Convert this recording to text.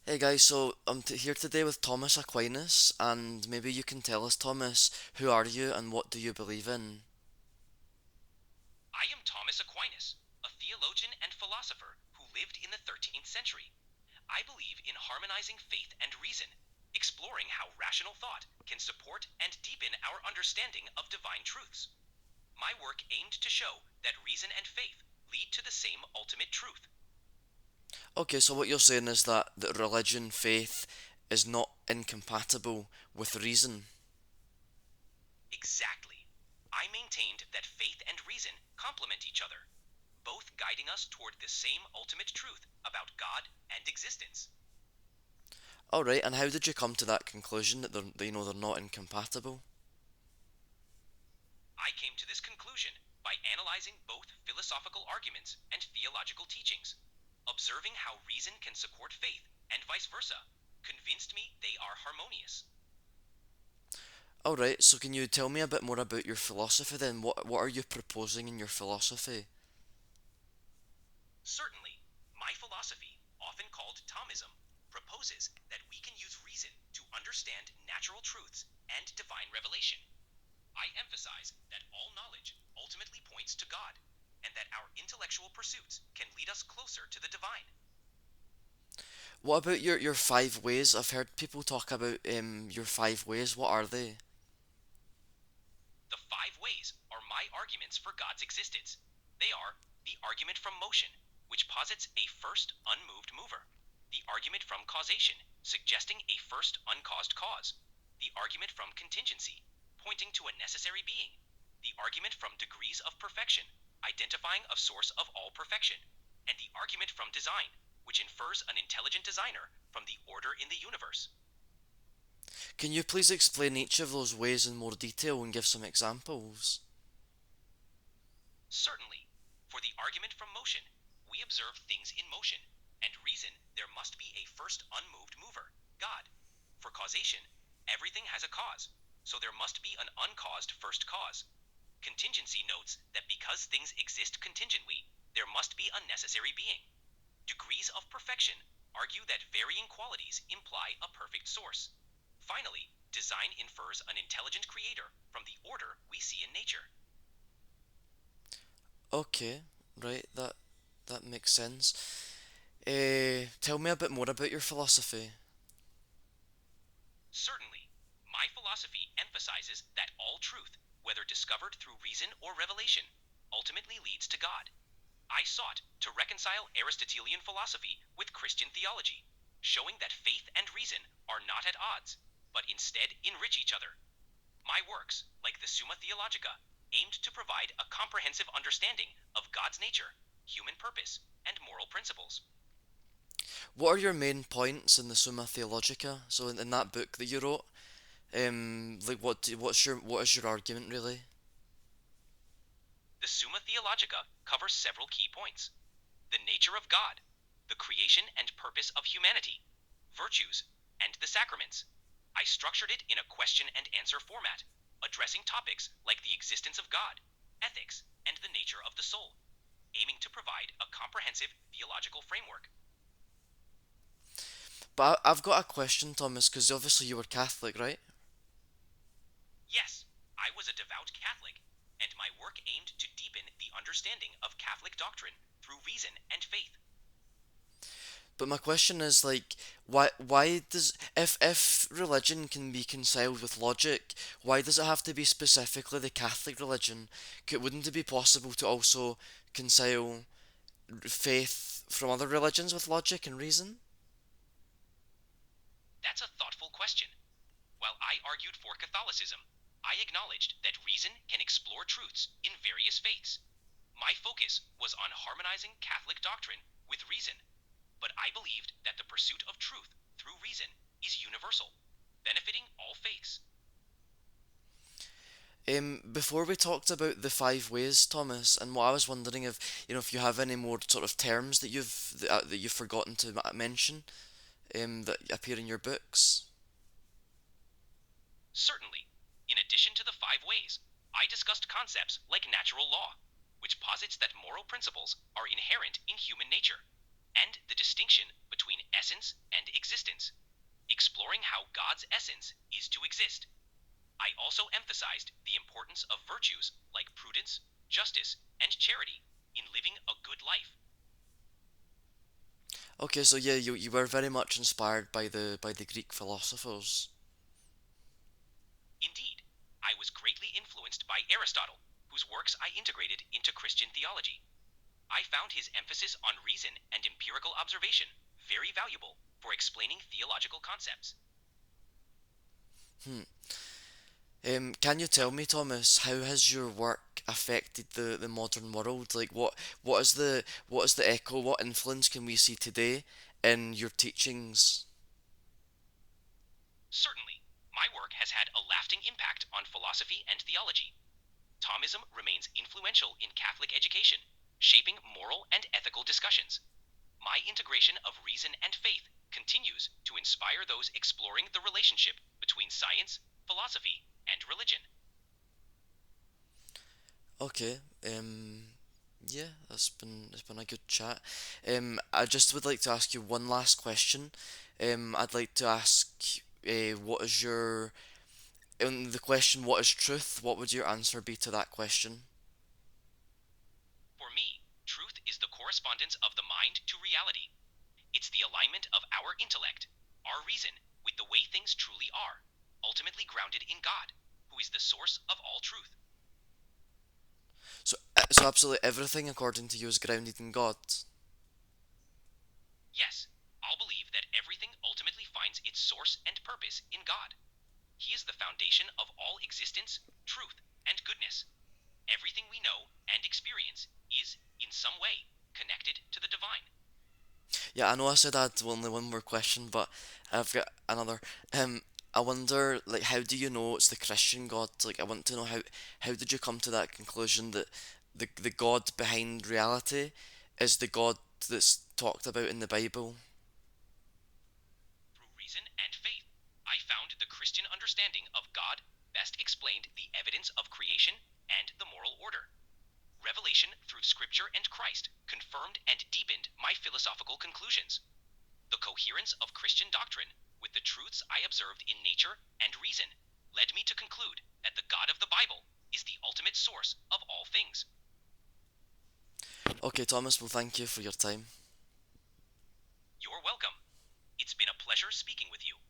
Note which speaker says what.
Speaker 1: Hey guys, so I'm here today with Thomas Aquinas, and maybe you can tell us, Thomas, who are you and what do you believe in?
Speaker 2: I am Thomas Aquinas, a theologian and philosopher who lived in the 13th century. I believe in harmonizing faith and reason, exploring how rational thought can support and deepen our understanding of divine truths. My work aimed to show that reason and faith lead to the same ultimate truth.
Speaker 1: Okay, so what you're saying is that religion, faith, is not incompatible with reason.
Speaker 2: Exactly. I maintained that faith and reason complement each other, both guiding us toward the same ultimate truth about God and existence.
Speaker 1: Alright, and how did you come to that conclusion that they're not incompatible?
Speaker 2: I came to this conclusion by analyzing both philosophical arguments and theological teachings. Observing how reason can support faith and vice versa convinced me they are harmonious.
Speaker 1: Alright, so can you tell me a bit more about your philosophy then? What are you proposing in your philosophy?
Speaker 2: Certainly, my philosophy, often called Thomism, proposes that we can use reason to understand natural truths and divine revelation. I emphasize that all knowledge ultimately points to God, and that our intellectual pursuits can lead us closer to the divine.
Speaker 1: What about your five ways? I've heard people talk about your five ways. What are they?
Speaker 2: The five ways are my arguments for God's existence. They are the argument from motion, which posits a first unmoved mover; the argument from causation, suggesting a first uncaused cause; the argument from contingency, pointing to a necessary being; the argument from degrees of perfection, identifying a source of all perfection; and the argument from design, which infers an intelligent designer from the order in the universe.
Speaker 1: Can you please explain each of those ways in more detail and give some examples?
Speaker 2: Certainly, for the argument from motion, we observe things in motion, and reason there must be a first unmoved mover, God. For causation, everything has a cause, so there must be an uncaused first cause. Contingency notes that because things exist contingently, there must be a necessary being. Degrees of perfection argue that varying qualities imply a perfect source. Finally, design infers an intelligent creator from the order we see in nature.
Speaker 1: Okay, right, that makes sense. Tell me a bit more about your philosophy.
Speaker 2: Certainly, my philosophy emphasizes that all truth, whether discovered through reason or revelation, ultimately leads to God. I sought to reconcile Aristotelian philosophy with Christian theology, showing that faith and reason are not at odds, but instead enrich each other. My works, like the Summa Theologica, aimed to provide a comprehensive understanding of God's nature, human purpose, and moral principles.
Speaker 1: What are your main points in the Summa Theologica? So in that book that you wrote, like what is your argument really?
Speaker 2: The Summa Theologica covers several key points: the nature of God, the creation and purpose of humanity, virtues, and the sacraments. I structured it in a question and answer format, addressing topics like the existence of God, ethics, and the nature of the soul, aiming to provide a comprehensive theological framework.
Speaker 1: But I've got a question, Thomas, because obviously you were Catholic, right?
Speaker 2: Yes, I was a devout Catholic, and my work aimed to deepen the understanding of Catholic doctrine through reason and faith.
Speaker 1: But my question is like, why does if religion can be reconciled with logic, why does it have to be specifically the Catholic religion? Wouldn't it be possible to also reconcile faith from other religions with logic and reason?
Speaker 2: That's a thoughtful question. While I argued for Catholicism, I acknowledged that reason can explore truths in various faiths. My focus was on harmonizing Catholic doctrine with reason, but I believed that the pursuit of truth through reason is universal, benefiting all faiths.
Speaker 1: Before we talked about the five ways, Thomas, and what I was wondering if you have any more sort of terms that you've forgotten to mention, that appear in your books.
Speaker 2: Certainly, in addition to the five ways, I discussed concepts like natural law, which posits that moral principles are inherent in human nature, and the distinction between essence and existence. how God's essence is to exist. I also emphasized the importance of virtues like prudence, justice, and charity in living a good life.
Speaker 1: Okay, so yeah, you were very much inspired by the Greek philosophers.
Speaker 2: Indeed, I was greatly influenced by Aristotle, whose works I integrated into Christian theology. I found his emphasis on reason and empirical observation very valuable for explaining theological concepts.
Speaker 1: Hmm. Can you tell me, Thomas, how has your work affected the modern world? Like, what is the echo? What influence can we see today in your teachings?
Speaker 2: Certainly, my work has had a lasting impact on philosophy and theology. Thomism remains influential in Catholic education, shaping moral and ethical discussions. My integration of reason and faith continues to inspire those exploring the relationship between science, philosophy, and religion.
Speaker 1: Okay. Yeah, it's been a good chat. I just would like to ask you one last question. I'd like to ask, what is your the question, what is truth? What would your answer be to that question?
Speaker 2: For me, truth is the correspondence of the mind to reality. It's the alignment of our intellect, our reason, with the way things truly are, ultimately grounded in God, who is the source of all truth.
Speaker 1: So absolutely everything according to you is grounded in God.
Speaker 2: Yes, I'll believe that everything ultimately finds its source and purpose in God. He is the foundation of all existence, truth, and goodness. Everything we know and experience is, in some way, connected to the divine.
Speaker 1: Yeah, I know I said I had only one more question, but I've got another. I wonder, like, how do you know it's the Christian God? Like, I want to know how did you come to that conclusion that the God behind reality is the God that's talked about in the Bible?
Speaker 2: Through reason and faith, I found the Christian understanding of God best explained the evidence of creation and the moral order. Revelation through Scripture and Christ confirmed and deepened my philosophical conclusions. The coherence of Christian doctrine with the truths I observed in nature and reason led me to conclude that the God of the Bible is the ultimate source of all things.
Speaker 1: Okay, Thomas. Well, thank you for your time.